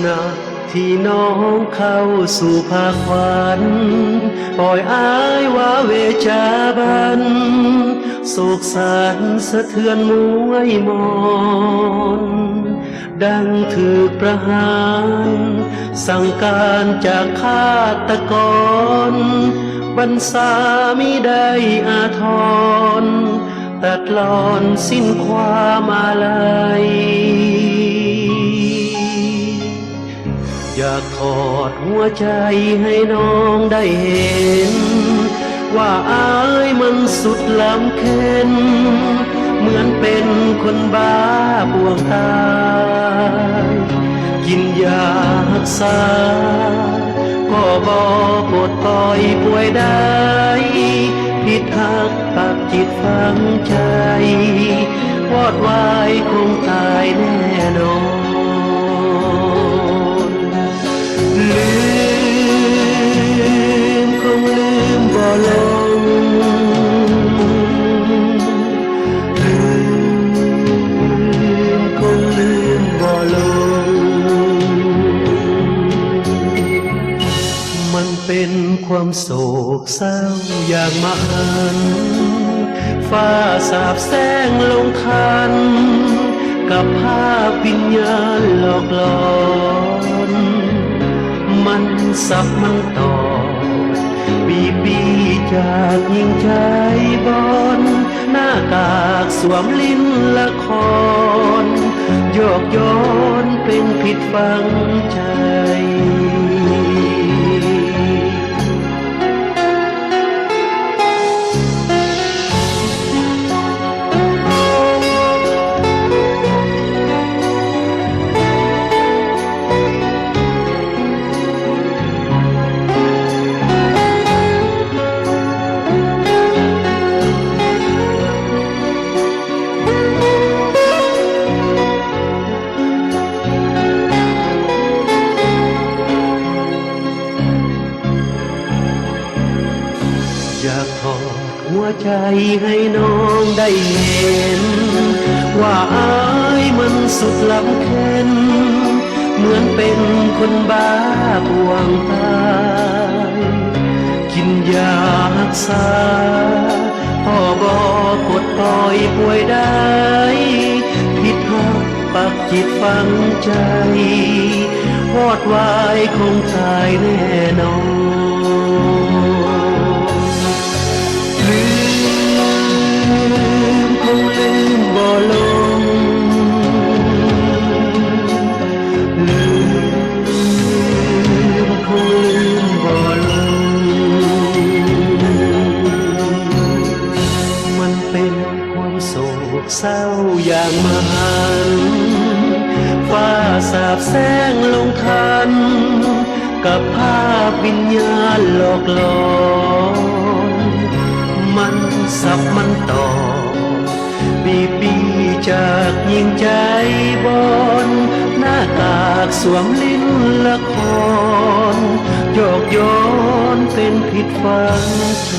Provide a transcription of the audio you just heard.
นะที่น้องเข้าสู่ภาคฝันปล่อยอายว่าเวจาบันโศกสันสะเทือนมวยมอนดังถูกประหารสั่งการจากฆาตกรบรรษามิได้อาทรตัดหลอนสิ้นความอาลัยอยากถอดหัวใจให้น้องได้เห็นว่าอายมันสุดล้ำเค็นเหมือนเป็นคนบ้าป่วงตายกินยารักษาก็บ่ปลดปล่อยป่วยได้ผิดหักปักจิตฝังใจวอดวายคงตายแน่นอนลืมคงลืมบ่ลงลืมคงลืมบ่ลงมันเป็นความโศกเศร้าอย่างมหันต์ฟ้าสาบแสงลงคันกับภาพวิญญาณหลอกหลอนมันสับมันต่อบีจากยิ่งใจบอนหน้ากากสวมลิ้นละครโยกย้อนเป็นผิดฝังใจอยากถอดหัวใจให้น้องได้เห็นว่าอายมันสุดล้ำเค็นเหมือนเป็นคนบ้าป่วงตายกินยารักษาพ่อบอกปลดปล่อยป่วยได้ผิดหักปักจิตฝังใจวอดวายคงตายแน่นอนลืมคงลืมบ่ลงลืมคงลืมบ่ลงมันเป็นความโศกเศร้าอย่างมหันต์ฟ้าสาบแสงลงคันกับภาพวิญญาณหลอกหลอนมันสับมันต่อบีจากยิ่งใจบอนหน้ากากสวมลิ้นละครโยกย้อนเป็นผิดฝังใจ